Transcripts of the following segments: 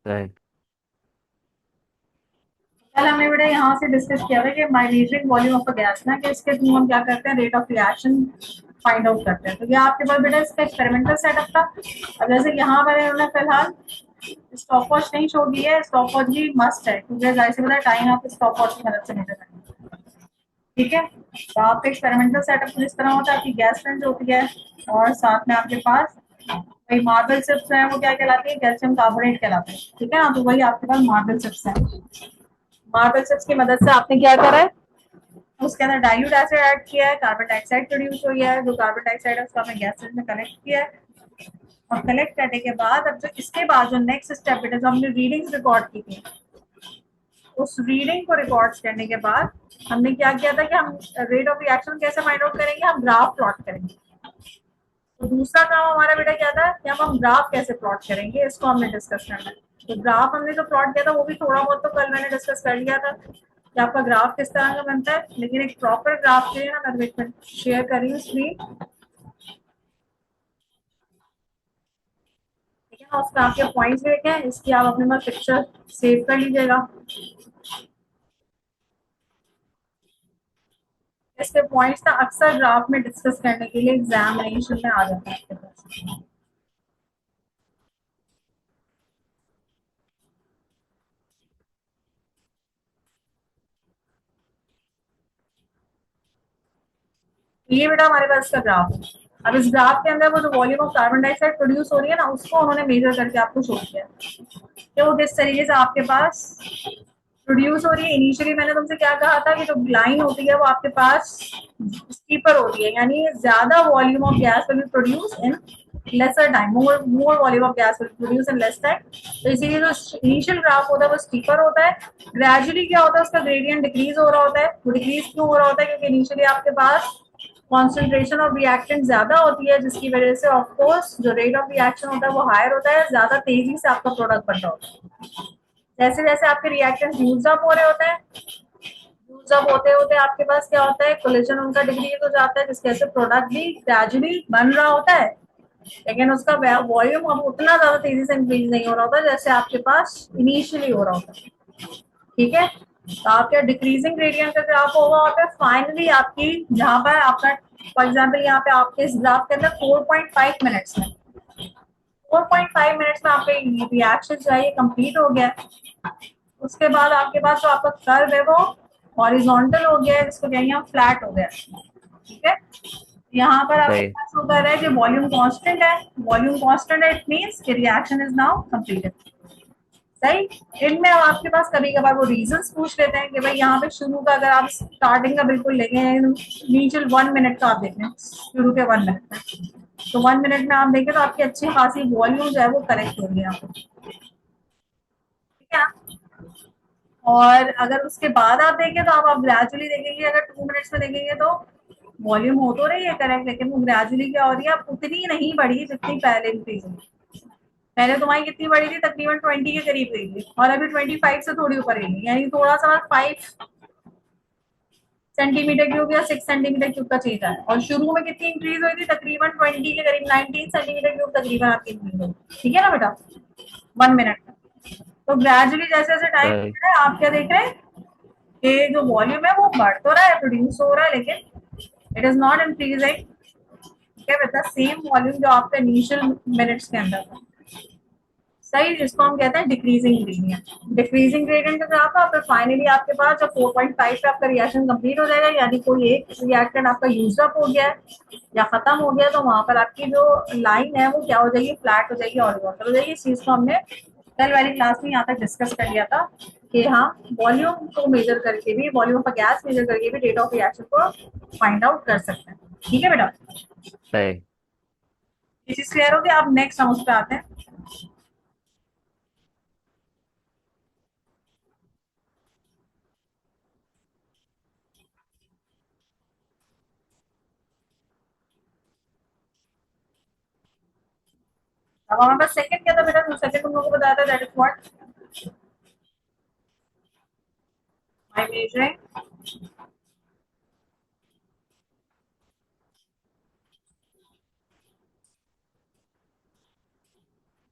सही। कल हमने बेटा यहाँ से डिस्कस किया था कि migrating volume of a gas ना, कि इसके थ्रू हम क्या करते हैं, rate of reaction find out करते हैं। तो ये आपके पास बेटा इसका एक्सपेरिमेंटल सेटअप था। अब जैसे यहाँ पर इन्होंने फिलहाल स्टॉप वॉच नहीं शो की है, स्टॉप वॉच भी मस्ट है क्योंकि जाहिर सी बात है टाइम आप स्टॉप वॉच की मदद से मेजर करेंगे। ठीक है, तो आपका एक्सपेरिमेंटल सेटअप कुछ इस तरह होता है, आपकी गैस सेंस होती है और साथ में आपके पास वही मार्बल चिप्स हैं, वो क्या कहलाती है, कैल्शियम कार्बोनेट कहलाते हैं। ठीक है ना, तो वही आपके पास मार्बल चिप्स हैं। मार्बल चिप्स की मदद से आपने क्या करा है, उसके अंदर डाइल्यूट एसिड ऐड किया है, कार्बन डाइऑक्साइड प्रोड्यूस हो गया है, जो कार्बन डाइऑक्साइड है उसको आपने गैसेज में कलेक्ट किया है। और कलेक्ट करने के बाद अब जो इसके बाद जो नेक्स्ट स्टेप है, जो हमने रीडिंग्स रिकॉर्ड की थी, उस रीडिंग को रिकॉर्ड करने के बाद हमने क्या किया था कि हम रेट ऑफ रिएक्शन कैसे फाइंड आउट करेंगे, हम ग्राफ प्लॉट करेंगे। तो दूसरा काम हमारा बेटा क्या था कि हम ग्राफ कैसे प्लॉट करेंगे, इसको हमने डिस्कस करना है। तो ग्राफ हमने जो प्लॉट किया था वो भी थोड़ा बहुत तो कल मैंने डिस्कस कर लिया था कि आपका ग्राफ किस तरह का बनता है, लेकिन एक प्रॉपर ग्राफ के लिए ना मैं एक मिनट शेयर कर रही हूँ स्क्रीन। ठीक है ना, उसमें आपके पॉइंट्स देखे हैं, इसकी आप अपने पास पिक्चर सेव कर लीजिएगा। इसके पॉइंट्स ना अक्सर ग्राफ में डिस्कस करने के लिए एग्जामिनेशन में आ जाता है आपके पास। ये बेटा हमारे पास इसका ग्राफ है। अब इस ग्राफ के अंदर वो जो volume of carbon dioxide produce हो रही है ना, उसको उन्होंने मेजर करके आपको शो किया है कि वो किस तरीके से आपके पास प्रोड्यूस हो रही है। इनिशियली मैंने तुमसे क्या कहा था कि जो लाइन होती है वो आपके पास स्टीपर होती है, यानी ज्यादा volume of gas will be produce in lesser time, more volume of gas will produce in less time. तो इसीलिए जो इनिशियल ग्राफ होता है वो स्टीपर होता है। ग्रेजुअली क्या होता है, उसका ग्रेडियंट डिक्रीज हो रहा होता है। वो डिक्रीज क्यों हो रहा होता है, क्योंकि इनिशियली आपके पास कॉन्सेंट्रेशन ऑफ रिएक्टेंट ज्यादा होती है, जिसकी वजह से ऑफकोर्स जो रेट ऑफ रिएक्शन होता है वो हायर होता है, ज्यादा तेजी से आपका प्रोडक्ट बन रहा होता है। जैसे जैसे आपके रिएक्टेंट यूज अप हो रहे होते हैं, यूज अप होते होते आपके पास क्या होता है, कोलिजन उनका डिक्रीज हो जाता है, जिसकी वजह से प्रोडक्ट भी ग्रेजुअली बन रहा होता है, लेकिन उसका वॉल्यूम अब उतना ज्यादा तेजी से इंक्रीज नहीं हो रहा होता जैसे आपके पास इनिशियली हो रहा होता है। ठीक है, तो आपका डिक्रीजिंग ग्रेडियंट का ग्राफ होगा और फिर फाइनली आपकी जहां पर आपका फॉर एग्जाम्पल यहाँ पे आपके इस ग्राफ के अंदर 4.5 मिनट्स में 4.5 मिनट्स में आपका रिएक्शन जो है ये कंप्लीट हो गया। उसके बाद आपके पास जो आपका कर्व है वो हॉरिजॉन्टल हो गया है, जिसको कहेंगे हम फ्लैट हो गया। ठीक है, यहाँ पर आपके सही। पास होता है कि वॉल्यूम कांस्टेंट है। वॉल्यूम कांस्टेंट है, इट मींस कि रिएक्शन इज नाउ कंप्लीटेड। सही। इनमें अब आपके पास कभी कभार वो रीजंस पूछ लेते हैं कि भाई यहाँ पे शुरू का अगर आप स्टार्टिंग का बिल्कुल लेंगे, इनिशियल 1 मिनट का आप देख लें, शुरू के 1 मिनट में, तो 1 मिनट में आप देखें तो आपकी अच्छी खासी वॉल्यूम जो है वो करेक्ट हो गई आपको। ठीक है, और अगर उसके बाद आप देखें तो आप ग्रेजुअली देखेंगे, अगर 2 मिनट्स में देखेंगे तो वॉल्यूम हो तो रही है करेक्ट, लेकिन वो ग्रेजुअली क्या हो रही है, अब उतनी नहीं बढ़ी जितनी पहले इंक्रीज हुई। पहले तुम्हारी कितनी बढ़ी थी, तकरीबन 20 के करीब गई थी, और अभी 25 से थोड़ी ऊपर गई, यानी थोड़ा सा 5 सेंटीमीटर क्यूब या 6 सेंटीमीटर क्यूब का चीज है। और शुरू में कितनी इंक्रीज हुई थी, तकरीबन 20 के करीब, 19 सेंटीमीटर क्यूब तकरीबन आपकी इंक्रीज हुई। ठीक है ना बेटा, 1 मिनट में। तो ग्रेजुअली जैसे जैसे टाइम सही। है आप क्या देख रहे हैं कि जो वॉल्यूम है वो बढ़ तो रहा है, प्रोड्यूस हो रहा है, लेकिन इट इज नॉट इंक्रीजिंग। ठीक है, विद द सेम वॉल्यूम जो आपका इनिशियल मिनट्स के अंदर था। सही, जिसको हम कहते हैं डिक्रीजिंग ग्रेडियंट। डिक्रीजिंग ग्रेडियंट का ग्राफ है, फिर फाइनली आपके पास जब 4.5 पे आपका रिएक्शन कंप्लीट हो जाएगा, यानी कोई एक रिएक्टेंट आपका यूज अप हो गया है या खत्म हो गया, तो वहां पर आपकी जो लाइन है वो क्या हो जाएगी, फ्लैट हो जाएगी, हॉरिजॉन्टल हो जाएगी। इस चीज को हमने कल वाली क्लास में यहाँ तक डिस्कस कर लिया था कि हाँ, वॉल्यूम को मेजर करके भी, वॉल्यूम ऑफ गैस मेजर करके भी रेट ऑफ रिएक्शन को फाइंड आउट कर सकते हैं। ठीक है बेटा, सही। ये चीज क्लियर होगी। आप नेक्स्ट हम उस पर आते हैं। अब हमारे पास सेकंड क्या था बेटा, तो सेकंड तुम लोगों को बताया था, that is what, bye measuring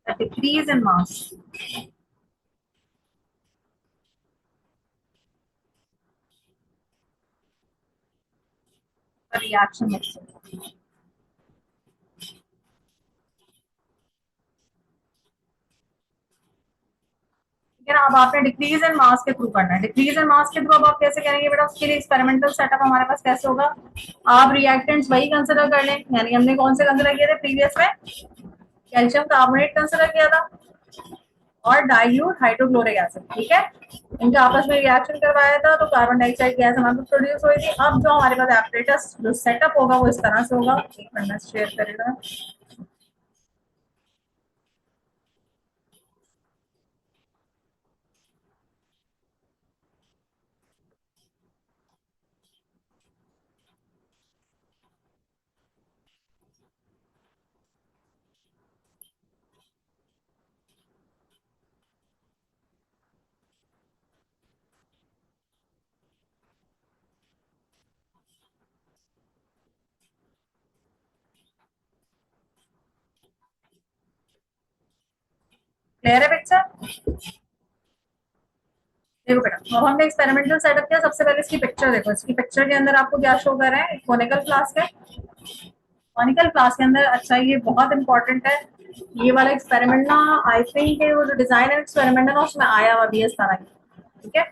the decrease in mass. Reaction mixer. ठीक है ना। अब आपने डिक्रीज इन मास के थ्रू करना है। डिक्रीज इन मास के थ्रू अब आप कैसे करेंगे बेटा, उसके लिए एक्सपेरिमेंटल सेटअप हमारे पास कैसे होगा। आप रिएक्टेंट्स वही कंसिडर कर लें, यानी हमने कौन से कंसिडर किए थे प्रीवियस में, कैल्शियम कार्बोनेट कंसिडर किया था और डाइल्यूट हाइड्रोक्लोरिक एसिड। ठीक है, इनका आपस में रिएक्शन करवाया था तो कार्बन डाइऑक्साइड गैस हमारे पास प्रोड्यूस हुई थी। अब जो हमारे पास एपरेटस जो सेटअप होगा वो इस तरह से होगा। एक मिनट शेयर करेगा। क्लियर है पिक्चर। देखो बेटा, अब हमने एक्सपेरिमेंटल सेटअप किया। सबसे पहले इसकी पिक्चर देखो। इसकी पिक्चर के अंदर आपको क्या शो कर रहे हैं, कोनिकल फ्लास्क है। कोनिकल फ्लास्क के अंदर, अच्छा ये बहुत इंपॉर्टेंट है, ये वाला एक्सपेरिमेंट ना, आई थिंक वो जो डिजाइन एक्सपेरिमेंट है ना उसमें आया हुआ भी है इस तरह की। ठीक है,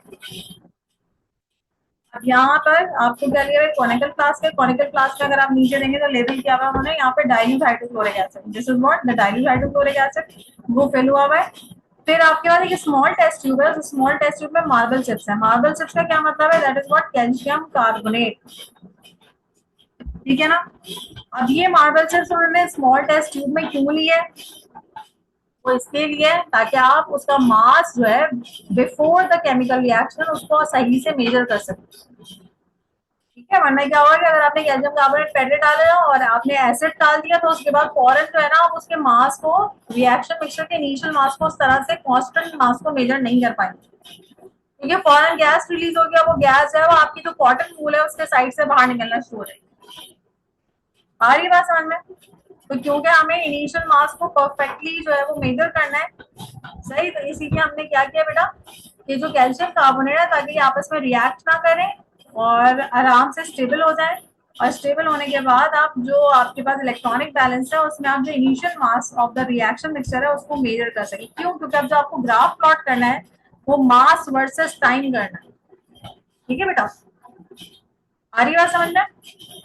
अब यहाँ पर आपको क्या लिया है, कोनिकल फ्लास्क है। कोनिकल फ्लास्क में अगर आप नीचे देंगे तो लेबल क्या हुआ है उन्होंने, यहाँ पे dilute hydrochloric acid, this is what the dilute hydrochloric acid, वो फिल हुआ हुआ है। फिर आपके पास एक स्मॉल टेस्ट ट्यूब है, स्मॉल टेस्ट ट्यूब में मार्बल चिप्स है। मार्बल चिप्स का क्या मतलब है, that is what calcium carbonate. ठीक है ना। अब ये मार्बल चिप्स उन्होंने स्मॉल टेस्ट ट्यूब में क्यों लिए, वो इसके लिए ताकि आप उसका मास जो है बिफोर द केमिकल रिएक्शन उसको सही से मेजर कर सकें। ठीक है, वरना क्या होगा कि अगर आपने कैल्शियम कार्बोनेट पहले डाला और आपने एसिड डाल दिया तो उसके बाद फॉरन जो है ना आप उसके मास को, रिएक्शन मिक्सचर के इनिशियल मास को उस तरह से कांस्टेंट मास को मेजर नहीं कर पाएंगे, क्योंकि फॉरन गैस रिलीज हो गया। वो गैस है वो आपकी जो कॉटन वूल है उसके साइड से बाहर निकलना शुरू हो जाएगी। आ रही बात समझ में। तो क्योंकि हमें इनिशियल मास को परफेक्टली जो है वो मेजर करना है, सही, तो इसीलिए हमने क्या किया बेटा, ये जो कैल्शियम कार्बोनेट है ताकि ये आपस में रिएक्ट ना करें और आराम से स्टेबल हो जाए। और स्टेबल होने के बाद आप जो आपके पास इलेक्ट्रॉनिक बैलेंस है उसमें आप जो initial mass of the reaction mixture है उसको मेजर कर सके। क्यों, क्योंकि अब जो आपको ग्राफ प्लॉट करना है वो मास वर्सेस टाइम करना है। ठीक है बेटा, आ रही बात समझ में।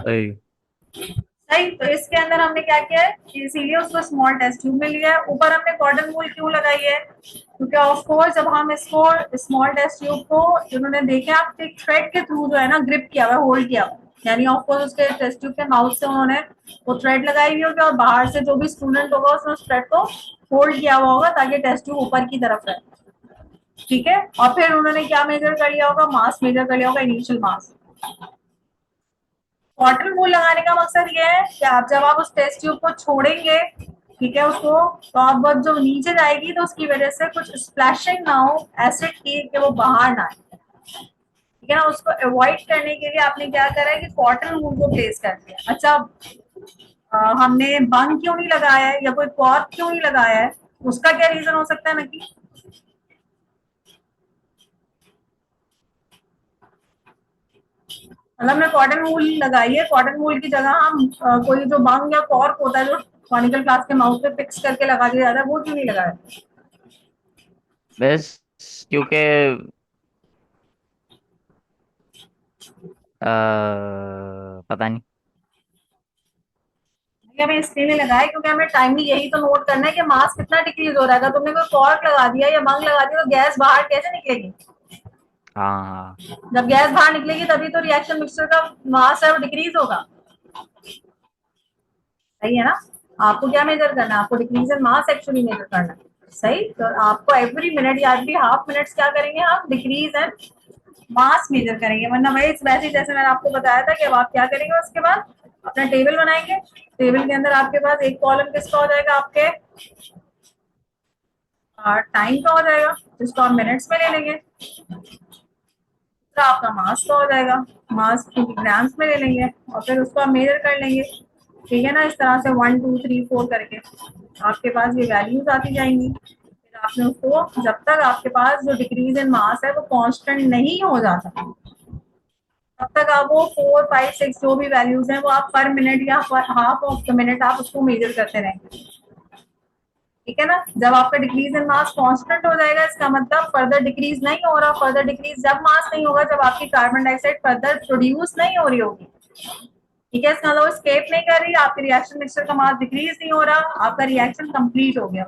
सही। सही, तो इसके अंदर हमने क्या किया है, इसीलिए उसको स्मॉल टेस्ट ट्यूब में लिया है। ऊपर हमने कॉटन वूल क्यों लगाई है, क्योंकि ऑफ कोर्स जब हम इसको स्मॉल टेस्ट ट्यूब को जिन्होंने देखे आप एक थ्रेड के थ्रू जो है ना ग्रिप किया हुआ, होल्ड किया हुआ, यानी ऑफ कोर्स उसके टेस्ट ट्यूब के माउथ से उन्होंने वो थ्रेड लगाई हुई होगी और बाहर से जो भी स्टूडेंट होगा उसने उस थ्रेड को होल्ड किया हुआ होगा ताकि टेस्ट ट्यूब ऊपर की तरफ रहे। ठीक है, और फिर उन्होंने क्या मेजर कर लिया होगा, मास मेजर कर लिया होगा, इनिशियल मास। कॉटन वूल लगाने का मकसद ये है कि आप जब आप उस टेस्ट ट्यूब को छोड़ेंगे, ठीक है, उसको तो आप बहुत जो नीचे जाएगी तो उसकी वजह से कुछ स्प्लैशिंग ना हो एसिड की कि वो बाहर ना आए। ठीक है ना, उसको अवॉइड करने के लिए आपने क्या करा है कि कॉटन वूल को प्लेस कर दिया। अच्छा, हमने बंग क्यों नहीं लगाया है या कोई कॉर्क क्यों नहीं लगाया है, उसका क्या रीजन हो सकता है नकी। मतलब हमने कॉटन वूल लगाई है, कॉटन वूल की जगह हम कोई जो बंग या कॉर्क होता है जो कॉनिकल फ्लास्क के माउथ पे फिक्स करके लगा दिया जाता है, वो क्यों नहीं लगाया। बस क्योंकि पता नहीं। हमें इसलिए नहीं लगाया क्योंकि हमें टाइमली यही तो नोट करना है कि मास कितना डिक्रीज हो रहा है। अगर तुमने कोई कॉर्क लगा दिया या बंग लगा दिया तो गैस बाहर कैसे निकलेगी। हाँ हाँ। जब गैस बाहर निकलेगी तभी तो रिएक्शन मिक्सचर का मास है वो डिक्रीज होगा। सही है ना। आपको क्या मेजर करना है, आपको decrease in mass actually measure करना है। सही, तो आपको एवरी मिनट या एवरी हाफ मिनट्स क्या करेंगे, हम डिक्रीज इन मास मेजर करेंगे। वरना वही वैसे जैसे मैंने आपको बताया था कि अब आप क्या करेंगे उसके बाद अपना टेबल बनाएंगे। टेबल के अंदर आपके पास एक कॉलम किसका हो जाएगा, आपके टाइम का हो जाएगा जिसको आप मिनट्स में ले लेंगे। तो आपका मास का हो जाएगा, मास ग्राम्स में ले लेंगे और फिर उसको आप मेजर कर लेंगे। ठीक है ना, इस तरह से 1 2 3 4 करके आपके पास ये वैल्यूज आती जाएंगी। फिर आपने उसको जब तक आपके पास जो डिक्रीज इन मास है वो कांस्टेंट नहीं हो जाता, तब तक आप वो 4, 5, 6 जो भी वैल्यूज हैं वो आप पर मिनट या पर हाफ ऑफ द मिनट आप उसको मेजर करते रहेंगे। ठीक है ना। जब आपका डिक्रीज इन मास कांस्टेंट हो जाएगा, इसका मतलब फर्दर डिक्रीज नहीं हो रहा। फर्दर डिक्रीज जब मास नहीं होगा, जब आपकी कार्बन डाइऑक्साइड फर्दर प्रोड्यूस नहीं हो रही होगी। ठीक है, इसका मतलब स्केप नहीं कर रही, आपके रिएक्शन मिक्सचर का मास डिक्रीज नहीं हो रहा, आपका रिएक्शन कंप्लीट हो गया।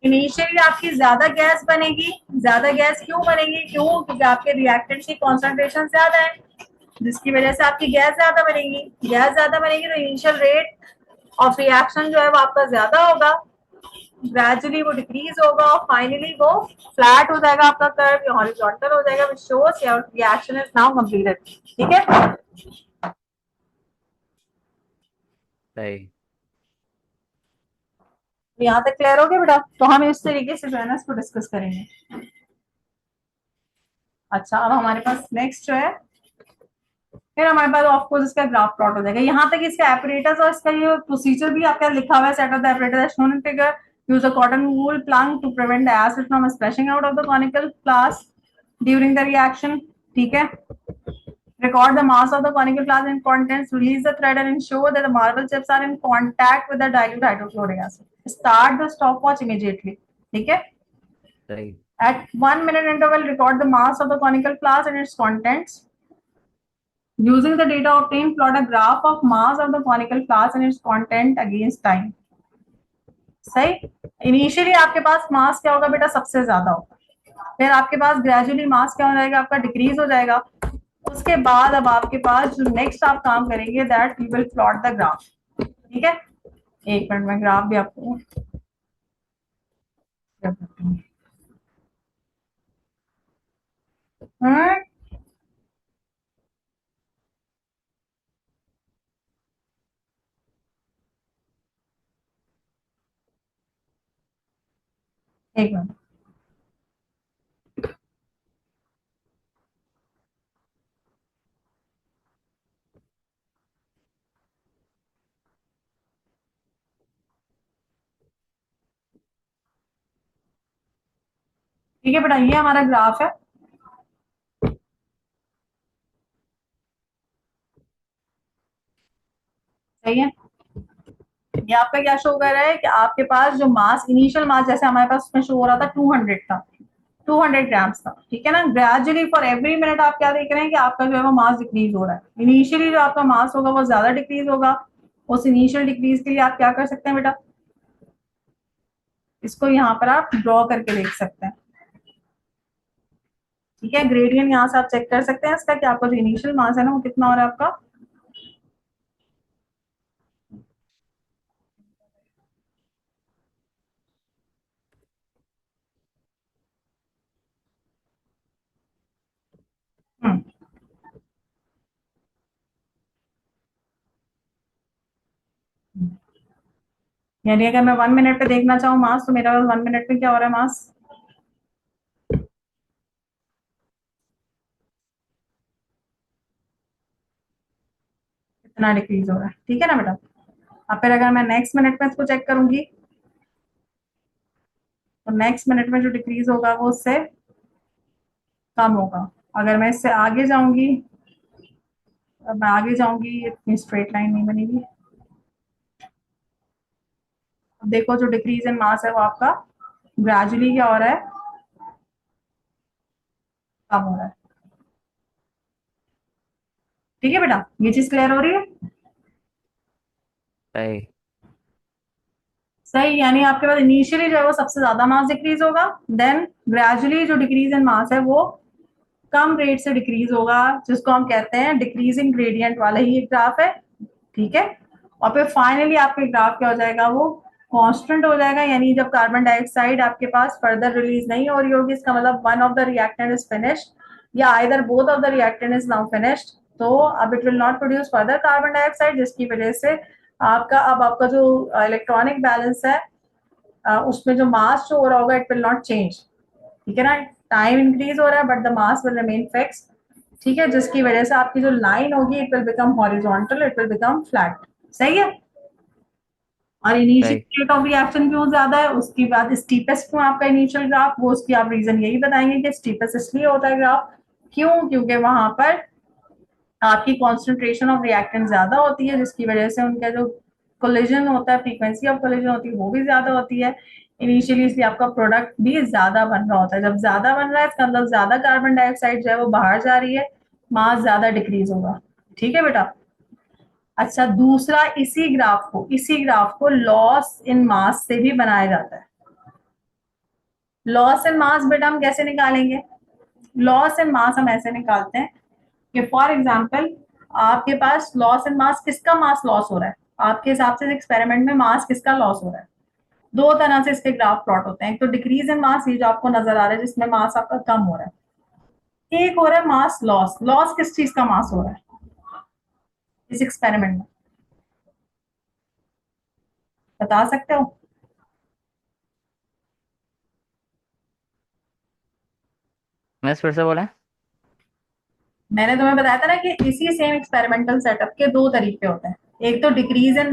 इनिशियली आपकी ज्यादा गैस बनेगी। ज्यादा गैस क्यों बनेगी? क्यों? क्योंकि आपके रिएक्टेंट की कॉन्सेंट्रेशन ज्यादा है, जिसकी वजह से आपकी गैस ज्यादा बनेगी। गैस ज्यादा बनेगी तो इनिशियल रेट ऑफ रिएक्शन जो है वो आपका ज्यादा होगा, ग्रेजुअली वो डिक्रीज होगा और फाइनली वो फ्लैट हो जाएगा, आपका कर्व या हॉरिजॉन्टल हो जाएगा, which shows your reaction is now completed. ठीक है, सही। यहाँ तक क्लियर हो गया बेटा? तो हम इस तरीके से जो है ना इसको डिस्कस करेंगे। अच्छा, अब हमारे पास नेक्स्ट जो है, फिर हमारे पास ऑफकोर्स इसका ग्राफ प्लॉट हो जाएगा। यहाँ तक इसका एपरेटस और इसका ये प्रोसीजर भी आपका लिखा हुआ है। Set of the apparatus shown in figure, use a cotton wool plug to prevent the acid from splashing out of the conical flask during the reaction. ठीक है, record the mass of the conical flask and contents, release the thread and ensure that the marble chips are in contact with the dilute hydrochloric acid. Start the stopwatch immediately. ठीक है, सही। at 1 minute interval record the mass of the conical flask and its contents. Using the data obtained, plot a graph of mass of the conical flask and its content against time. सही। Initially आपके पास मास क्या होगा बेटा? सबसे ज्यादा होगा, फिर आपके पास ग्रेजुअली मास क्या हो जाएगा? आपका डिक्रीज हो जाएगा। उसके बाद अब आपके पास जो नेक्स्ट आप काम करेंगे, that you will plot the graph. ठीक है, एक मिनट में ग्राफ भी आपको हम्म, एक मिनट। ठीक है बेटा, ये हमारा ग्राफ है। सही है, ये आपका क्या शो कर रहा है कि आपके पास जो मास, इनिशियल मास जैसे हमारे पास उसमें शो हो रहा था 200 था, 200 ग्राम्स था। ठीक है ना, ग्रेजुअली फॉर एवरी मिनट आप क्या देख रहे हैं कि आपका जो है वो मास डिक्रीज हो रहा है। इनिशियली जो आपका मास होगा वो ज्यादा डिक्रीज होगा। उस इनिशियल डिक्रीज के लिए आप क्या कर सकते हैं बेटा? इसको यहाँ पर आप ड्रॉ करके देख सकते हैं। ठीक है, ग्रेडियंट यहाँ से आप चेक कर सकते हैं इसका कि आपका जो इनिशियल मास है ना वो कितना हो रहा है आपका। हम्म, यानी अगर मैं 1 मिनट पे देखना चाहूँ मास, तो मेरा 1 मिनट में क्या हो रहा है मास? इतना डिक्रीज हो रहा है। ठीक है ना बेटा? अब फिर अगर मैं नेक्स्ट मिनट में इसको चेक करूंगी, तो नेक्स्ट मिनट में जो डिक्रीज होगा वो उससे कम होगा। अगर मैं इससे आगे जाऊंगी, अब मैं आगे जाऊंगी, इतनी स्ट्रेट लाइन नहीं बनेगी। अब देखो जो डिक्रीज इन मास है वो आपका ग्रेजुअली क्या हो रहा है? कम हो रहा है। ठीक है बेटा, ये चीज क्लियर हो रही है? सही। सही, यानी आपके पास इनिशियली जो है वो सबसे ज्यादा मास डिक्रीज होगा, देन ग्रेजुअली जो डिक्रीज इन मास है वो कम रेट से डिक्रीज होगा, जिसको हम कहते हैं डिक्रीजिंग ग्रेडियंट वाला ही एक ग्राफ है। ठीक है, और फिर फाइनली आपके ग्राफ क्या हो जाएगा? वो कांस्टेंट हो जाएगा। यानी जब कार्बन डाइऑक्साइड आपके पास फर्दर रिलीज नहीं हो रही होगी, इसका मतलब one of the reactant is finished या either both of the reactant is now finished. तो अब it will not produce further carbon dioxide, जिसकी वजह से आपका जो इलेक्ट्रॉनिक बैलेंस है, उसमें जो मास शो हो रहा होगा, इट विल नॉट चेंज। ठीक है ना, टाइम इंक्रीज हो रहा है but the mass will remain fix. ठीक है, जिसकी वजह से आपकी जो लाइन होगी, it will become horizontal, it will become flat. सही है। और सही। इनिशियल रेट ऑफ रिएक्शन क्यों ज्यादा है, उसकी बात स्टीपेस्ट क्यों आपका इनिशियल ग्राफ, वो उसकी आप रीजन यही बताएंगे कि स्टीपेस्ट इसलिए होता है ग्राफ, क्यों? क्योंकि वहां पर आपकी कॉन्सेंट्रेशन ऑफ रिएक्टेंट ज्यादा होती है, जिसकी वजह से उनका जो कोलिजन होता है, फ्रीक्वेंसी ऑफ कोलिजन होती है, वो भी ज्यादा होती है इनिशियली, इसलिए आपका प्रोडक्ट भी ज्यादा बन रहा होता है। जब ज्यादा बन रहा है इसका मतलब ज्यादा कार्बन डाइऑक्साइड जो है वो बाहर जा रही है, मास ज्यादा डिक्रीज होगा। ठीक है बेटा। अच्छा, दूसरा इसी ग्राफ को लॉस इन मास से भी बनाया जाता है। लॉस इन मास बेटा हम कैसे निकालेंगे? लॉस इन मास हम ऐसे निकालते हैं कि फॉर एग्जाम्पल आपके पास लॉस इन मास, किसका मास लॉस हो रहा है आपके हिसाब से एक्सपेरिमेंट में, मास किसका लॉस हो रहा है? दो तरह से इसके ग्राफ प्लॉट होते हैं। एक तो डिक्रीज इन मास, ये जो आपको नजर आ रहा है जिसमें मास आपका कम हो रहा है। एक हो रहा है मास लॉस। लॉस किस चीज का मास हो रहा है इस एक्सपेरिमेंट में, बता सकते हो? मैं फिर से बोला। मैंने तुम्हें बताया था ना कि इसी सेम एक्सपेरिमेंटल सेटअप के दो तरीके होते हैं। एक तो decrease in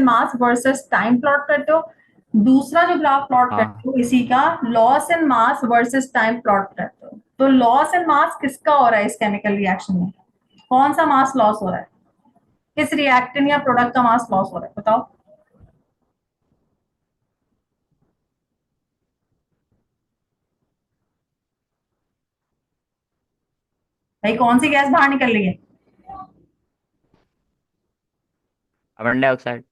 mass versus time plot करते हो, दूसरा जो ग्राफ प्लॉट हाँ, करते हो इसी का loss in mass versus time plot करते हो। तो लॉस इन मास किसका हो रहा है इस केमिकल रिएक्शन में? कौन सा मास लॉस हो रहा है? किस रिएक्टेंट या प्रोडक्ट का मास लॉस हो रहा है, बताओ? भाई कौन सी गैस बाहर निकल रही है? Carbon dioxide.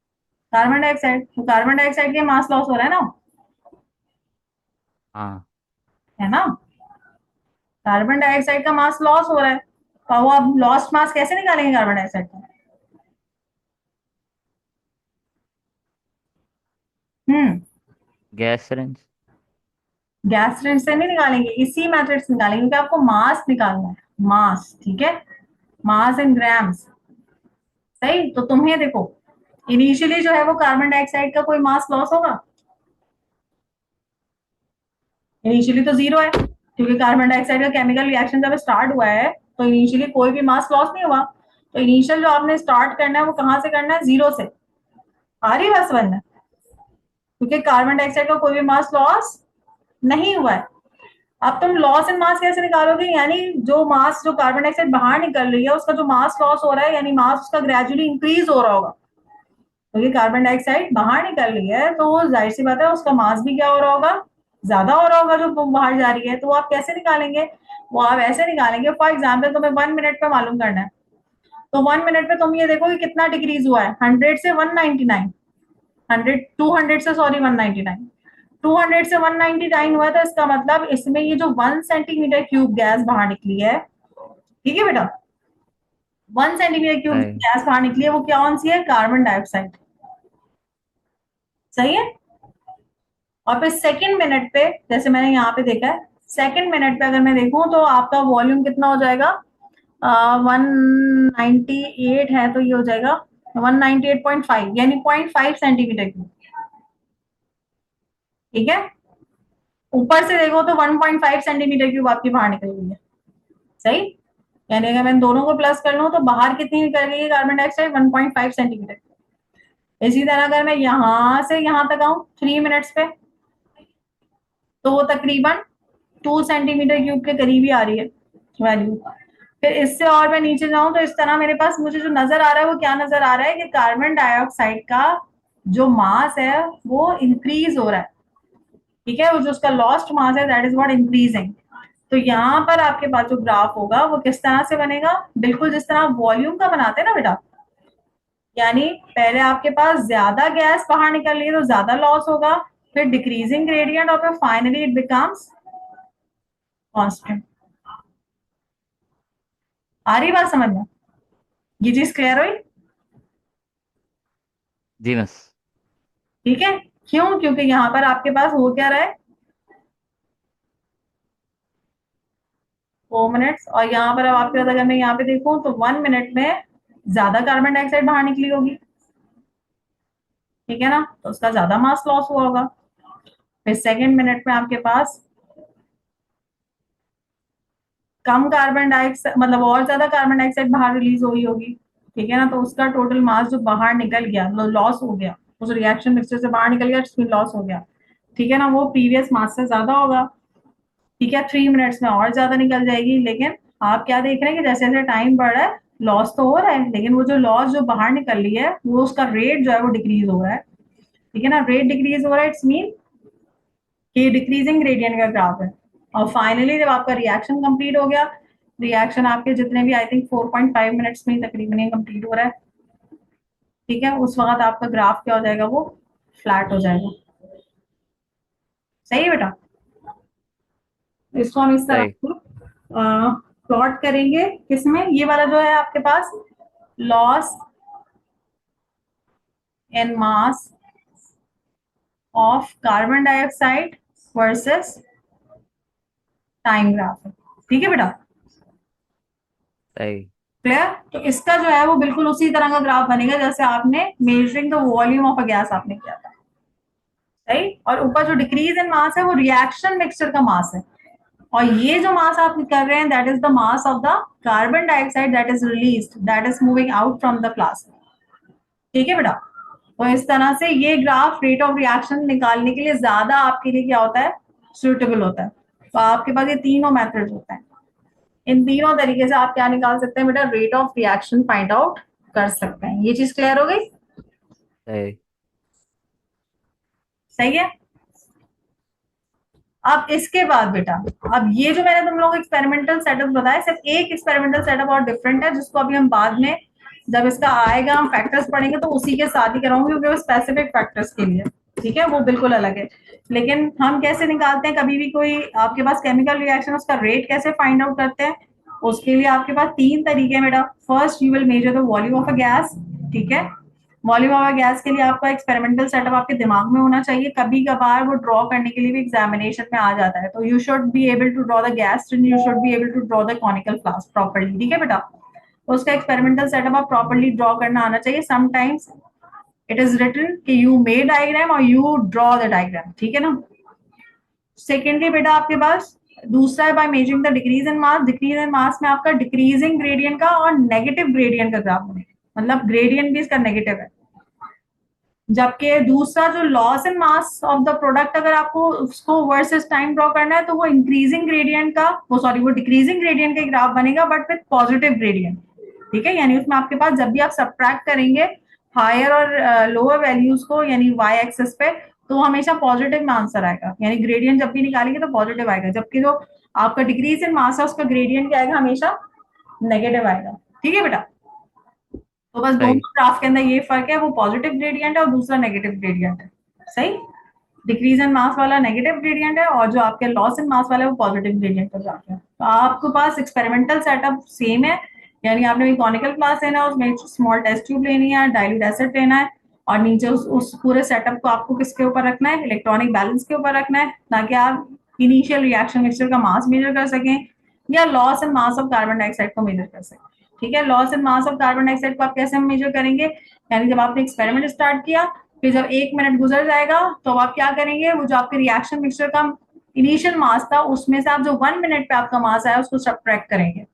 Carbon dioxide. तो कार्बन डाइऑक्साइड के मास लॉस हो रहा है ना, हाँ, है ना? कार्बन डाइऑक्साइड का मास लॉस हो रहा है, तो वो आप लॉस्ट मास कैसे निकालेंगे कार्बन डाइऑक्साइड का? हम्म। Gas cylinder. गैस सेंस से नहीं निकालेंगे, इसी मेथड से निकालेंगे, क्योंकि आपको मास निकालना है। मास, ठीक है, मास इन ग्राम्स। सही। तो तुम्हें देखो, इनिशियली जो है वो कार्बन डाइऑक्साइड का कोई मास लॉस होगा? इनिशियली तो जीरो है, क्योंकि कार्बन डाइऑक्साइड का केमिकल रिएक्शन जब स्टार्ट हुआ है तो इनिशियली कोई भी मास लॉस नहीं हुआ। तो इनिशियल जो आपने स्टार्ट करना है वो कहां से करना है? जीरो से। आ रही बस वरना, क्योंकि कार्बन डाइऑक्साइड का कोई भी मास लॉस नहीं हुआ है। अब तुम लॉस इन मास कैसे निकालोगे? यानी जो कार्बन डाइऑक्साइड बाहर निकल रही है उसका जो मास लॉस हो रहा है, यानी मास उसका ग्रेजुअली इंक्रीज हो रहा होगा, क्योंकि कार्बन डाइऑक्साइड बाहर निकल रही है तो वो जाहिर सी बात है उसका मास भी क्या हो रहा होगा? ज्यादा हो रहा होगा जो बाहर जा रही है। तो वो आप कैसे निकालेंगे? वो आप ऐसे निकालेंगे, फॉर एग्जाम्पल तुम्हें 1 मिनट पे मालूम करना है, तो 1 मिनट पे तुम ये देखो कि कितना डिक्रीज हुआ है, 100 से 199, 200 से, सॉरी, 199। 200 से 199 हुआ था, इसका मतलब इसमें ये जो 1 सेंटीमीटर क्यूब गैस बाहर निकली है, ठीक है बेटा, 1 सेंटीमीटर क्यूब सही। गैस बाहर निकली है, वो क्या कौन सी है? Carbon dioxide. सही है। और फिर सेकंड मिनट पे, जैसे मैंने यहाँ पे देखा है, सेकंड मिनट पे अगर मैं देखूं तो आपका वॉल्यूम कितना हो जाएगा? 198 है तो ये हो जाएगा 198.5, यानी 0.5 सेंटीमीटर क्यूब। ठीक है। ऊपर से देखो तो 1.5 सेंटीमीटर क्यूब आपकी बाहर निकल गई है। सही। यानी अगर मैं दोनों को प्लस कर लूं तो बाहर कितनी निकल गई है कार्बन डाइऑक्साइड? 1.5 सेंटीमीटर। इसी तरह अगर मैं यहां से यहां तक आऊं 3 मिनट्स पे, तो वो तकरीबन 2 सेंटीमीटर क्यूब के करीब ही आ रही है वैल्यू। फिर इससे और मैं नीचे जाऊं तो इस तरह मेरे पास मुझे जो नजर आ रहा है वो क्या नजर आ रहा है कि कार्बन डाइऑक्साइड का जो मास है वो इंक्रीज हो रहा है। ठीक है, वो जो उसका लॉस्ट मास है दैट इज व्हाट इंक्रीजिंग। तो यहाँ पर आपके पास जो ग्राफ होगा वो किस तरह से बनेगा? बिल्कुल जिस तरह वॉल्यूम का बनाते हैं ना बेटा, यानी पहले आपके पास ज्यादा गैस बाहर निकल रही है तो ज्यादा लॉस होगा, फिर डिक्रीजिंग ग्रेडियंट, और फिर फाइनली इट बिकम्स कांस्टेंट। आ रही बात समझ में? ये चीज क्लियर हुई? जी मिस। ठीक है। क्यों? क्योंकि यहाँ पर आपके पास हो क्या रहा है, 4 मिनट्स, और यहाँ पर अब आपके पास अगर मैं यहाँ पे देखूं तो 1 मिनट में ज्यादा कार्बन डाइऑक्साइड बाहर निकली होगी। ठीक है ना, तो उसका ज्यादा मास लॉस हुआ होगा। फिर सेकेंड मिनट में आपके पास कम कार्बन डाइऑक्साइड, मतलब और ज्यादा कार्बन डाइऑक्साइड बाहर रिलीज हुई होगी। ठीक है ना, तो उसका टोटल मास जो बाहर निकल गया, लॉस हो गया, उस रिएक्शन मिक्सचर से बाहर निकल गया, जिसमें लॉस हो गया, ठीक है ना, वो प्रीवियस मास से ज्यादा होगा। ठीक है, 3 मिनट्स में और ज्यादा निकल जाएगी, लेकिन आप क्या देख रहे हैं कि जैसे जैसे टाइम बढ़ रहा है लॉस तो हो रहा है, लेकिन वो जो लॉस जो बाहर निकल रही है वो उसका रेट जो है वो डिक्रीज हो रहा है। ठीक है ना, रेट डिक्रीज हो रहा है, इट्स मीन कि डिक्रीजिंग ग्रेडियंट का ग्राफ है। और फाइनली जब आपका रिएक्शन कंप्लीट हो गया, रिएक्शन आपके जितने भी आई थिंक 4.5 मिनट्स में तकरीबन ये कंप्लीट हो रहा है। ठीक है, उस वक्त आपका ग्राफ क्या हो जाएगा, वो फ्लैट हो जाएगा। सही है बेटा, इसको हम इस तरह सही। प्लॉट करेंगे किसमें, ये वाला जो है आपके पास loss in mass of carbon dioxide versus time graph है। ठीक है बेटा, सही। क्लियर। तो इसका जो है वो बिल्कुल उसी तरह का ग्राफ बनेगा जैसे आपने measuring the volume of a gas आपने किया था। सही, और ऊपर जो डिक्रीज इन मास है वो रिएक्शन मिक्सचर का मास है, और ये जो मास आप कर रहे हैं that is the mass of the carbon dioxide that is released, that is moving out from the flask. ठीक है बेटा, तो इस तरह से ये ग्राफ रेट ऑफ रिएक्शन निकालने के लिए ज्यादा आपके लिए क्या होता है, सुटेबल होता है। तो आपके पास ये तीनों मेथड्स होते हैं, इन तीनों तरीके से आप क्या निकाल सकते हैं बेटा, rate of reaction find out कर सकते हैं। ये चीज क्लियर हो गई। सही। सही है। अब इसके बाद बेटा, अब ये जो मैंने तुम लोग एक्सपेरिमेंटल सेटअप बताया, सिर्फ एक एक्सपेरिमेंटल सेटअप और डिफरेंट है, जिसको अभी हम बाद में जब इसका आएगा हम फैक्टर्स पढ़ेंगे तो उसी के साथ ही कराऊंगी, क्योंकि वो स्पेसिफिक फैक्टर्स के लिए। ठीक है, वो बिल्कुल अलग है। लेकिन हम कैसे निकालते हैं कभी भी कोई आपके पास केमिकल रिएक्शन, उसका रेट कैसे फाइंड आउट करते हैं, उसके लिए आपके पास तीन तरीके हैं बेटा। First you will measure the volume of a gas. ठीक है, वॉल्यूम ऑफ गैस के लिए आपका एक्सपेरिमेंटल सेटअप आपके दिमाग में होना चाहिए, कभी कभार वो ड्रॉ करने के लिए भी एग्जामिनेशन में आ जाता है। तो you should be able to draw the gas and you should be able to draw the conical flask properly. ठीक है बेटा, तो उसका एक्सपेरिमेंटल सेटअप आप प्रॉपर्ली ड्रॉ करना आना चाहिए। समटाइम्स इट इज रिटन कि यू मेक डायग्राम और यू ड्रॉ द डायग्राम। ठीक है ना। सेकेंडली बेटा आपके पास दूसरा है by measuring the decrease in mass. Decrease in mass में आपका डिक्रीजिंग ग्रेडियंट का और नेगेटिव ग्रेडियंट का ग्राफ बनेगा, मतलब ग्रेडियंट भी इसका नेगेटिव है। जबकि दूसरा जो loss in mass of the product, अगर आपको उसको वर्सेस टाइम ड्रॉ करना है तो वो इंक्रीजिंग ग्रेडियंट का, वो सॉरी वो डिक्रीजिंग ग्रेडियंट का ग्राफ बनेगा बट विद पॉजिटिव ग्रेडियंट। ठीक है, यानी उसमें आपके पास जब भी आप सब्ट्रैक्ट करेंगे हायर और लोअर वैल्यूज को, यानी वाई एक्सेस पे, तो हमेशा पॉजिटिव में आंसर आएगा, यानी ग्रेडियंट जब भी निकालेंगे तो पॉजिटिव आएगा। जबकि जो आपका डिक्रीज इन मास है उसका ग्रेडियंट क्या आएगा, हमेशा नेगेटिव आएगा। ठीक है बेटा, तो बस दोनों सही। ग्राफ के अंदर ये फर्क है, वो पॉजिटिव ग्रेडियंट है और दूसरा नेगेटिव ग्रेडियंट है। सही, डिक्रीज इन मास वाला नेगेटिव ग्रेडियंट है और जो आपके लॉस इन मास वाला है वो पॉजिटिव ग्रेडियंट पर जाते हैं। तो आपके पास एक्सपेरिमेंटल सेटअप सेम है, यानी आपने कॉनिकल क्लास लेना है, उसमें स्मॉल टेस्ट ट्यूब लेनी है, डाइल्यूट एसिड लेना है, और नीचे उस पूरे सेटअप को आपको किसके ऊपर रखना है, इलेक्ट्रॉनिक बैलेंस के ऊपर रखना है, ताकि आप इनिशियल रिएक्शन मिक्सचर का मास मेजर कर सकें या loss and mass of carbon dioxide को मेजर कर सकें। ठीक है, loss and mass of carbon dioxide को आप कैसे मेजर करेंगे, यानी जब आपने एक्सपेरिमेंट स्टार्ट किया, फिर जब 1 मिनट गुजर जाएगा तो आप क्या करेंगे, वो जो आपके रिएक्शन मिक्सचर का इनिशियल मास था उसमें से आप जो 1 मिनट पे आपका मास आया उसको सब्ट्रैक्ट करेंगे।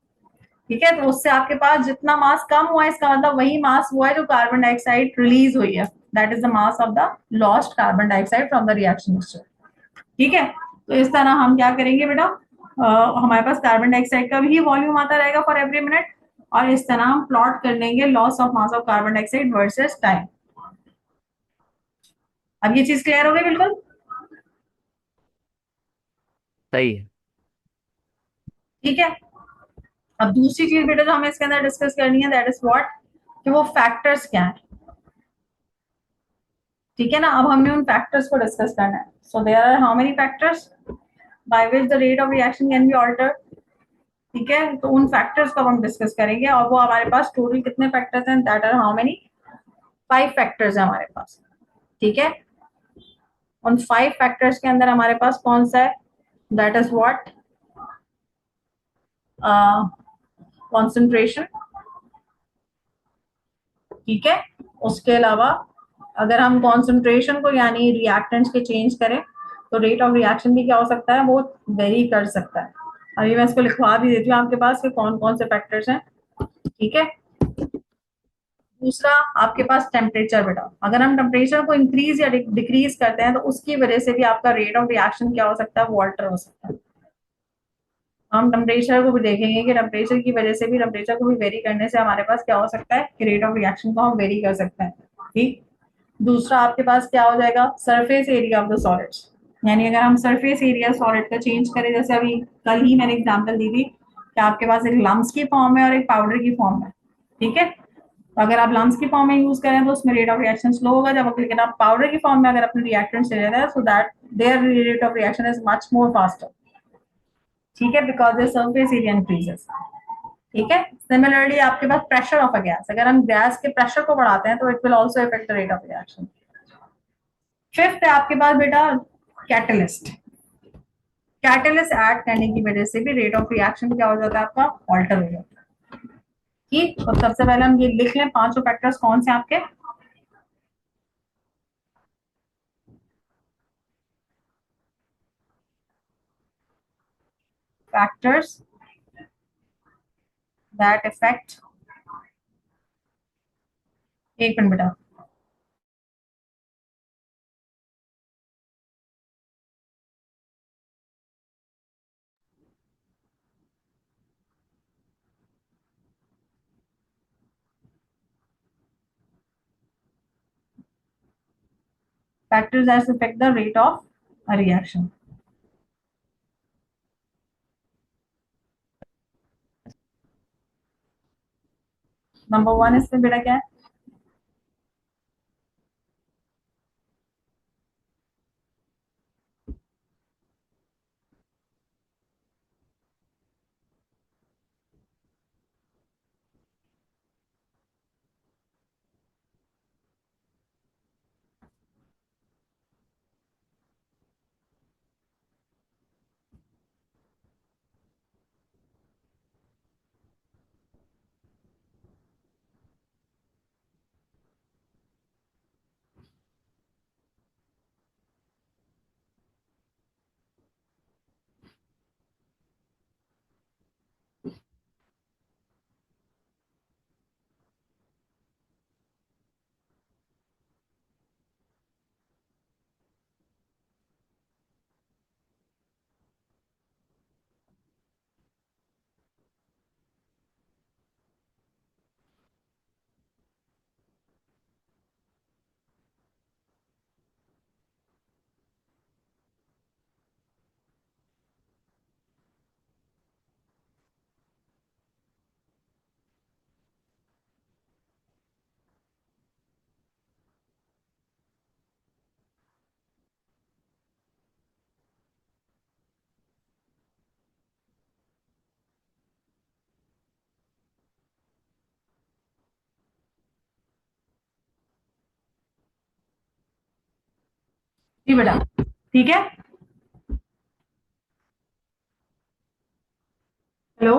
ठीक है, तो उससे आपके पास जितना मास कम हुआ है इसका मतलब वही मास हुआ है जो कार्बन डाइऑक्साइड रिलीज हुई है, that is the mass of the lost carbon dioxide from the reaction mixture. ठीक है, तो इस तरह हम क्या करेंगे बेटा, हमारे पास कार्बन डाइऑक्साइड का भी वॉल्यूम आता रहेगा फॉर एवरी मिनट, और इस तरह हम प्लॉट कर लेंगे loss of mass of carbon dioxide versus time. अब ये चीज क्लियर हो गई बिल्कुल। सही है। ठीक है, अब दूसरी चीज बेटा जो हमें इसके अंदर डिस्कस करनी है दैट इज व्हाट, कि वो फैक्टर्स क्या है। ठीक है ना, अब हमें उन फैक्टर्स को डिस्कस करना है। So there are how many factors by which the rate of reaction can be altered. ठीक है, तो उन फैक्टर्स को हम डिस्कस करेंगे, और वो हमारे पास टोटल कितने फैक्टर्स हैं, that are how many, 5 factors है हमारे पास। ठीक है, उन 5 फैक्टर्स के अंदर हमारे पास कौन सा है, दैट इज व्हाट, कॉन्सेंट्रेशन। ठीक है, उसके अलावा अगर हम कॉन्सेंट्रेशन को यानी रिएक्टेंट्स के चेंज करें तो रेट ऑफ रिएक्शन भी क्या हो सकता है, वो वेरी कर सकता है। अभी मैं इसको लिखवा भी देती हूँ आपके पास कि कौन कौन से फैक्टर्स हैं। ठीक है, दूसरा आपके पास टेम्परेचर बेटा, अगर हम टेम्परेचर को इंक्रीज या डिक्रीज करते हैं तो उसकी वजह से भी आपका रेट ऑफ रिएक्शन क्या हो सकता है, वो अल्टर हो सकता है। हम टेम्परेचर को भी देखेंगे कि टेम्परेचर की वजह से भी, टेम्परेचर को भी वेरी करने से हमारे पास क्या हो सकता है कि रेट ऑफ रिएक्शन को हम वेरी कर सकते हैं। ठीक। दूसरा आपके पास क्या हो जाएगा, surface area of the solids. यानी अगर हम सरफेस एरिया सॉलिड का चेंज करें, जैसे अभी कल ही मैंने एग्जांपल दी थी कि आपके पास एक लम्स की फॉर्म है और एक पाउडर की फॉर्म है। ठीक है, तो अगर आप लम्स की फॉर्म में यूज करें तो उसमें रेट ऑफ रिएक्शन स्लो होगा, जब लेकिन आप पाउडर की फॉर्म में अगर अपने रिएक्टेंट ले रहे हैं so that there rate of reaction is much more faster. ठीक है, because the surface area increases. ठीक है, सिमिलरली आपके पास प्रेशर ऑफ अ गैस, अगर हम गैस के प्रेशर को बढ़ाते हैं तो it will also effect the rate of reaction. Fifth है आपके पास बेटा कैटलिस्ट। कैटलिस्ट ऐड करने की वजह से भी रेट ऑफ रिएक्शन क्या हो जाता है आपका, ऑल्टर हो जाता है। ठीक, तो सबसे पहले हम ये लिख लें पांचों फैक्टर्स कौन से आपके। फैक्टर्स दैट इफेक्ट, एक मिनट बेटा, factors that affect the rate of a reaction. Number one इसमें बेटा क्या है, जी बेटा, ठीक है। हेलो,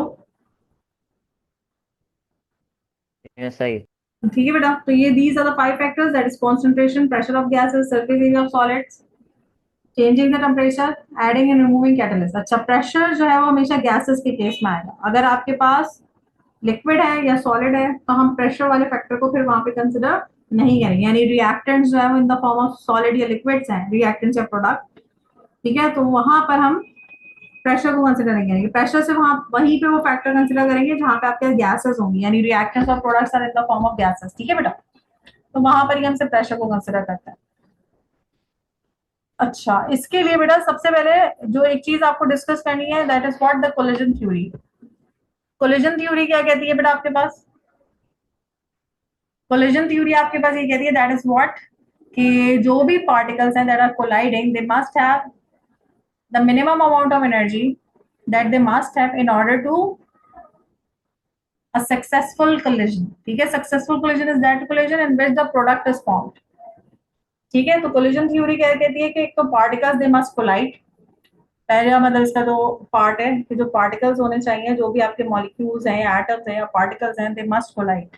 सही। ठीक है बेटा, तो ये these are the five factors, that is concentration, pressure of gases, surface area of solids, changing the temperature, adding and removing catalyst. अच्छा, प्रेशर जो है वो हमेशा गैसेस के केस में आएगा। अगर आपके पास लिक्विड है या सॉलिड है तो हम प्रेशर वाले फैक्टर को फिर वहां पे कंसिडर नहीं करेंगे, यानी रिएक्टेंट्स जो है वो इन द फॉर्म ऑफ सॉलिड या लिक्विड्स हैं, रिएक्टेंट्स या प्रोडक्ट। ठीक है, तो वहां पर हम प्रेशर को कंसिडर नहीं करेंगे, प्रेशर से वहां वहीं पे वो फैक्टर कंसिडर करेंगे जहां पे आपके गैसेस होंगी, यानी रिएक्टेंट्स और products are in the form of gases. ठीक है बेटा, तो वहां पर ही हमसे प्रेशर को कंसिडर करते हैं। अच्छा, इसके लिए बेटा सबसे पहले जो एक चीज आपको डिस्कस करनी है, that is what the collision theory. Collision theory क्या कहती है बेटा आपके पास, कोलिजन थ्योरी आपके पास ये कहती है दैट इज व्हाट, कि जो भी पार्टिकल्स हैं that are colliding, they must have the minimum amount of energy that they must have in order to a successful collision। ठीक है, successful collision is that collision in which the product is formed. ठीक है, तो collision theory क्या कहती है कि एक तो पार्टिकल्स दे मस्ट कोलाइड। पहला मतलब इसका जो पार्ट है कि जो पार्टिकल्स होने चाहिए, जो भी आपके मॉलिक्यूल्स हैं या एटम्स हैं या पार्टिकल्स हैं, दे मस्ट कोलाइड।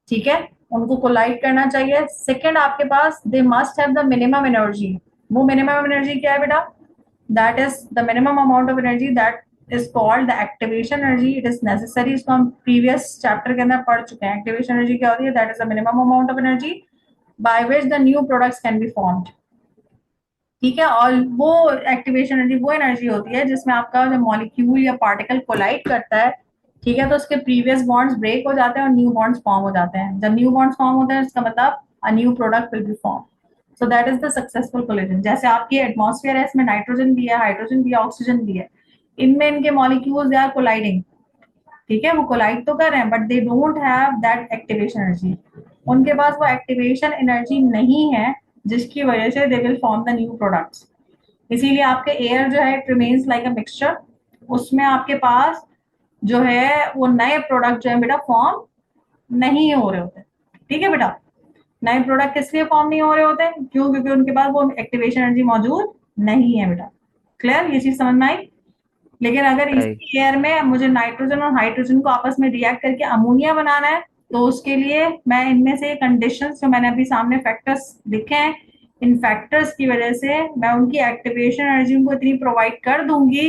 ठीक है, उनको कोलाइड करना चाहिए। सेकंड आपके पास they must have the minimum energy. वो मिनिमम एनर्जी क्या है बेटा, that is the minimum amount of energy that is called the activation energy. It is necessary, इसको हम प्रीवियस चैप्टर के अंदर पढ़ चुके हैं। एक्टिवेशन एनर्जी क्या होती है, that is the minimum amount of energy by which the new products can be formed. ठीक है। और वो एक्टिवेशन एनर्जी वो एनर्जी होती है जिसमें आपका जब मॉलिक्यूल या पार्टिकल कोलाइड करता है, ठीक है, तो उसके प्रीवियस बॉन्ड्स ब्रेक हो जाते हैं और न्यू बॉन्ड्स फॉर्म हो जाते हैं। जब न्यू बॉन्ड्स फॉर्म होते हैं इसका मतलब a new product will be form. So that is the successful collision. जैसे आपकी एटमॉस्फेयर है, इसमें नाइट्रोजन भी है, हाइड्रोजन भी है, ऑक्सीजन भी है, इनमें इनके मॉलिक्यूल्स दे आर कोलाइडिंग, ठीक है, वो कोलाइड तो कर रहे हैं but they don't have that activation energy. उनके पास वो एक्टिवेशन एनर्जी नहीं है जिसकी वजह से they will form the new products. इसीलिए आपके एयर जो है it remains like a mixture, उसमें आपके पास जो है वो नए प्रोडक्ट जो है बेटा फॉर्म नहीं हो रहे होते। ठीक है बेटा। नए प्रोडक्ट किस लिए फॉर्म नहीं हो रहे होते? क्यों? क्योंकि उनके पास वो एक्टिवेशन एनर्जी मौजूद नहीं है बेटा। क्लियर? ये चीज समझ में आई? लेकिन अगर सही। इसी एयर में मुझे नाइट्रोजन और हाइड्रोजन को आपस में रिएक्ट करके अमोनिया बनाना है, तो उसके लिए मैं इनमें से कंडीशंस जो मैंने अभी सामने फैक्टर्स लिखे हैं, इन फैक्टर्स की वजह से मैं उनकी एक्टिवेशन एनर्जी उनको इतनी प्रोवाइड कर दूंगी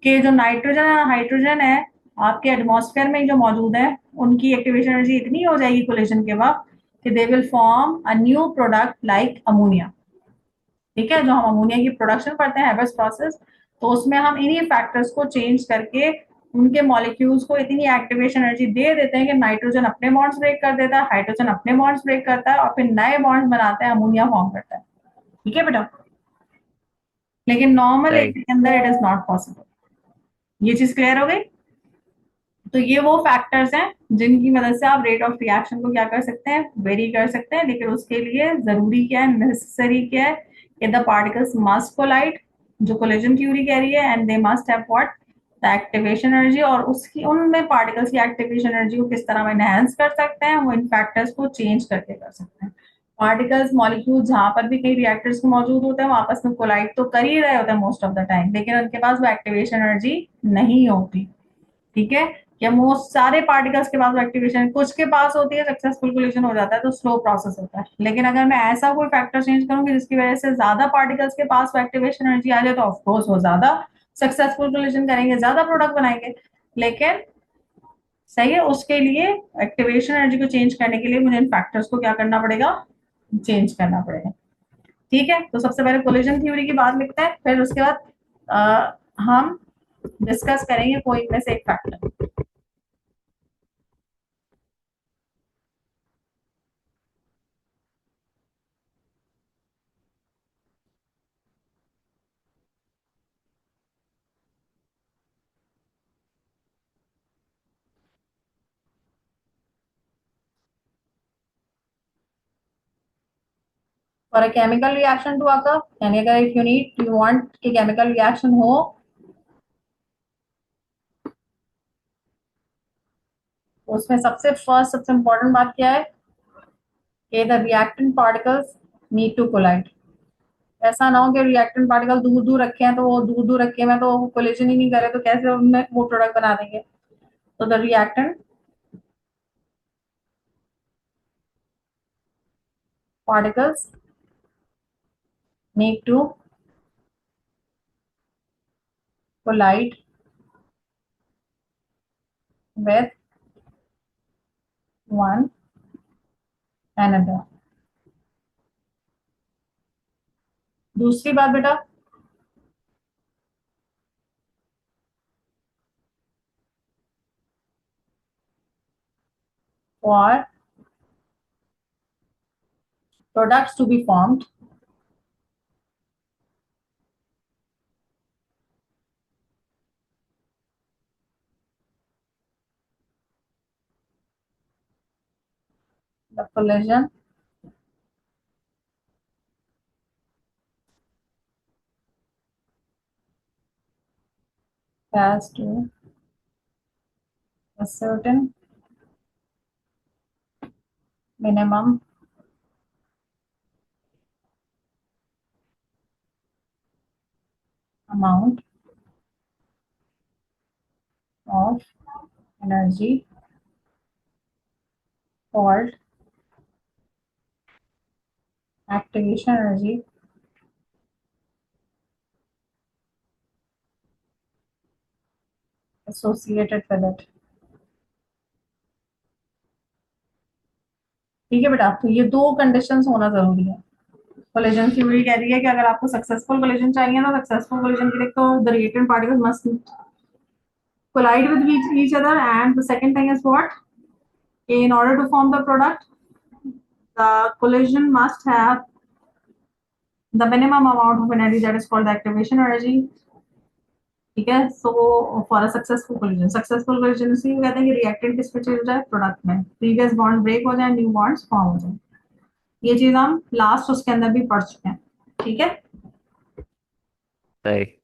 कि जो नाइट्रोजन और हाइड्रोजन है आपके एटमॉस्फेयर में जो मौजूद है, उनकी एक्टिवेशन एनर्जी इतनी हो जाएगी कोलिजन के वक्त कि they will form a new product like ammonia. ठीक है। जो हम अमोनिया की प्रोडक्शन करते हैं हैबेस प्रोसेस, तो उसमें हम इन्हीं फैक्टर्स को चेंज करके उनके मॉलिक्यूल्स को इतनी एक्टिवेशन एनर्जी दे देते हैं कि नाइट्रोजन अपने बॉन्ड्स ब्रेक कर देता है, हाइड्रोजन अपने बॉन्ड्स ब्रेक करता है और फिर नए बॉन्ड्स बनाता है, अमोनिया फॉर्म करता है। ठीक है बेटा। लेकिन नॉर्मल एयर सही। के अंदर इट इज नॉट पॉसिबल। ये चीज क्लियर हो गई? तो ये वो फैक्टर्स हैं जिनकी मदद से आप रेट ऑफ रिएक्शन को क्या कर सकते हैं, वेरी कर सकते हैं। लेकिन उसके लिए जरूरी क्या है, नेसेसरी क्या है कि द पार्टिकल्स मस्ट कोलाइड, जो कोलिजन थ्योरी कह रही है, and they must have what, the activation energy. और उसकी उनमें पार्टिकल्स की एक्टिवेशन एनर्जी को किस तरह हम एनहेंस कर सकते हैं, वो इन फैक्टर्स को चेंज करके कर सकते हैं। पार्टिकल्स मॉलिक्यूल जहां पर भी कई रिएक्टर्स में मौजूद होते हैं वो आपस में कोलाइड तो कर ही रहे होते हैं मोस्ट ऑफ द टाइम, लेकिन उनके पास वो एक्टिवेशन एनर्जी नहीं होती। ठीक है। या मोस्ट सारे पार्टिकल्स के पास एक्टिवेशन कुछ के पास होती है, सक्सेसफुल कोलिजन हो जाता है, तो स्लो प्रोसेस होता है। लेकिन अगर मैं ऐसा कोई फैक्टर चेंज करूंगी जिसकी वजह से ज्यादा पार्टिकल्स के पास एक्टिवेशन एनर्जी आ जाए, तो ऑफकोर्स वो ज्यादा सक्सेसफुल कोलिजन करेंगे, ज्यादा प्रोडक्ट बनाएंगे। लेकिन सही है, उसके लिए एक्टिवेशन एनर्जी को चेंज करने के लिए मुझे इन फैक्टर्स को क्या करना पड़ेगा, चेंज करना पड़ेगा। ठीक है। तो सबसे पहले कोलिजन थ्योरी की बात लिखते हैं, फिर उसके बाद हम डिस्कस करेंगे कोई इनमें से एक factor. For a chemical reaction to occur, यानी अगर इफ यू वांट कि केमिकल रिएक्शन हो, तो उसमें सबसे फर्स्ट सबसे इंपॉर्टेंट बात क्या है कि the reactant particles need to collide. ऐसा ना हो कि रिएक्टेंट पार्टिकल दूर दूर रखे हैं, तो वो दूर दूर रखे में तो कोलिजन ही नहीं करे, तो कैसे उनमें वो प्रोडक्ट बना देंगे? तो the reactant particles need to collide with one another. दूसरी बात बेटा, for products to be formed, the collision has to a certain minimum amount of energy called activation energy associated with it। ठीक है बेटा। तो ये दो कंडीशंस होना जरूरी है। कोलिजन थ्योरी कह रही है कि अगर आपको सक्सेसफुल कोलिजन चाहिए ना, सक्सेसफुल कोलिजन के लिए तो the reactant particles must collide with each other, and the second thing is what, in order to form the product the collision must have the minimum amount of energy that is called the activation energy. ठीक है, so for a successful collision इसी को कहते हैं कि reactant किस पे चल जाए, प्रोडक्ट में, प्रीवियस बॉन्ड ब्रेक हो जाए, न्यू बॉन्ड्स फॉर्म हो जाए। ये चीज हम लास्ट उसके अंदर भी पढ़ चुके हैं। ठीक है, सही।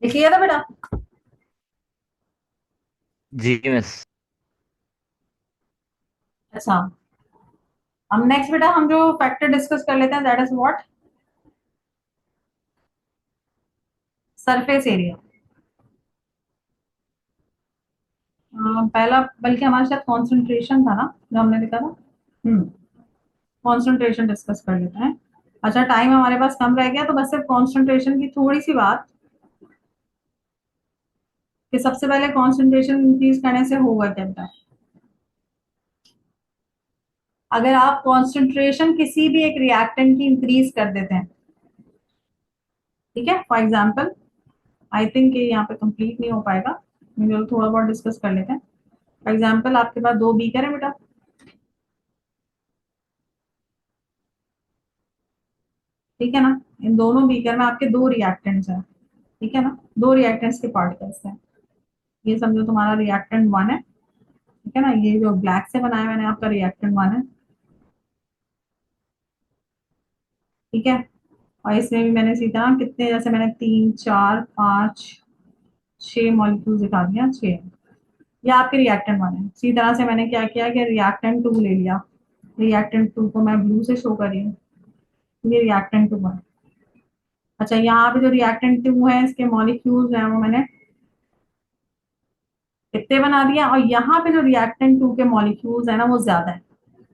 लिखिए था बेटा। जी मिस। अच्छा, हम नेक्स्ट बेटा हम जो फैक्टर डिस्कस कर लेते हैं, that is what, surface area. पहला बल्कि हमारे साथ कॉन्सेंट्रेशन था ना जो हमने लिखा था। कॉन्सेंट्रेशन डिस्कस कर लेते हैं। अच्छा, टाइम हमारे पास कम रह गया तो बस सिर्फ कॉन्सेंट्रेशन की थोड़ी सी बात, कि सबसे पहले कॉन्सेंट्रेशन इंक्रीज करने से होगा क्या बेटा। अगर आप कॉन्सेंट्रेशन किसी भी एक रिएक्टेंट की इंक्रीज कर देते हैं, ठीक है, फॉर एग्जाम्पल, आई थिंक ये यहाँ पे कंप्लीट नहीं हो पाएगा, मुझे थोड़ा बहुत डिस्कस कर लेते हैं। फॉर एग्जाम्पल आपके पास दो बीकर है बेटा, ठीक है ना, इन दोनों बीकर में आपके दो रिएक्टेंट्स हैं, ठीक है ना, दो रिएक्टेंट्स के पार्टिकल्स हैं। ये समझो तुम्हारा रिएक्टेंट वन है, ठीक है ना, ये जो ब्लैक से बनाया मैंने आपका रिएक्टेंट वन है, ठीक है। और इसमें भी मैंने सीधा कितने, जैसे मैंने तीन चार पांच छह मॉलिक्यूल दिखा दिया, छह। ये आपके रिएक्टेंट वन है। इसी तरह से मैंने क्या किया कि रिएक्टेंट टू ले लिया, रिएक्टेंट टू को मैं ब्लू से शो कर रही हूँ, ये रिएक्टेंट टू है। अच्छा, यहाँ पे जो रिएक्टेंट टू है इसके मॉलिक्यूल्स हैं वो मैंने कितने बना दिया, और यहाँ पे जो रिएक्टेंट टू के मॉलिक्यूल्स है ना वो ज्यादा है।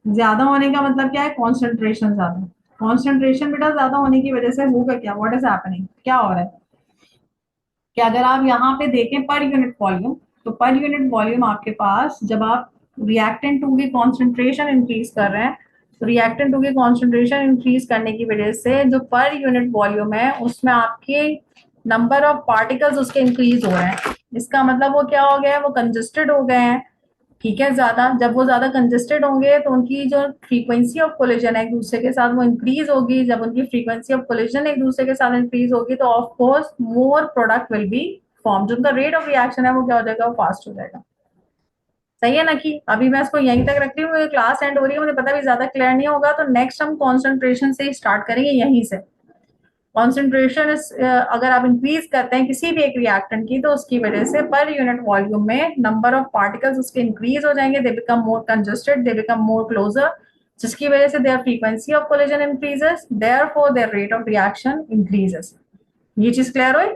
ज्यादा होने का मतलब क्या है, कॉन्सेंट्रेशन ज्यादा है। कॉन्सेंट्रेशन बेटा ज्यादा होने की वजह से होगा क्या, व्हाट इज हैपनिंग, क्या हो रहा है कि अगर आप यहाँ पे देखें पर यूनिट वॉल्यूम, तो पर यूनिट वॉल्यूम आपके पास जब आप रिएक्टेंट टू की कॉन्सेंट्रेशन इंक्रीज कर रहे हैं, तो रिएक्टेंट टू की कॉन्सेंट्रेशन इंक्रीज करने की वजह से जो पर यूनिट वॉल्यूम है उसमें आपके नंबर ऑफ पार्टिकल्स उसके इंक्रीज हो रहे हैं। इसका मतलब वो क्या हो गया है, वो कंजेस्टेड हो गए हैं, ठीक है। ज्यादा, जब वो ज्यादा कंजेस्टेड होंगे तो उनकी जो फ्रीक्वेंसी ऑफ कोलिजन है एक दूसरे के साथ वो इंक्रीज होगी। जब उनकी फ्रीक्वेंसी ऑफ कोलिजन एक दूसरे के साथ इंक्रीज होगी तो of course more product will be form, जो उनका रेट ऑफ रिएक्शन है वो क्या हो जाएगा, वो फास्ट हो जाएगा। सही है ना, कि अभी मैं इसको यहीं तक रखती हूँ, क्लास एंड हो रही है, मुझे पता भी ज्यादा क्लियर नहीं होगा, तो नेक्स्ट हम कॉन्सेंट्रेशन से ही स्टार्ट करेंगे यहीं से। कॉन्सेंट्रेशन अगर आप इंक्रीज करते हैं किसी भी एक रिएक्टेंट की, तो उसकी वजह से पर यूनिट वॉल्यूम में नंबर ऑफ पार्टिकल्स उसके इंक्रीज हो जाएंगे, they become more congested, they become more closer, जिसकी वजह से there frequency of collision increases, therefore there rate of reaction increases. ये चीज क्लियर हुई।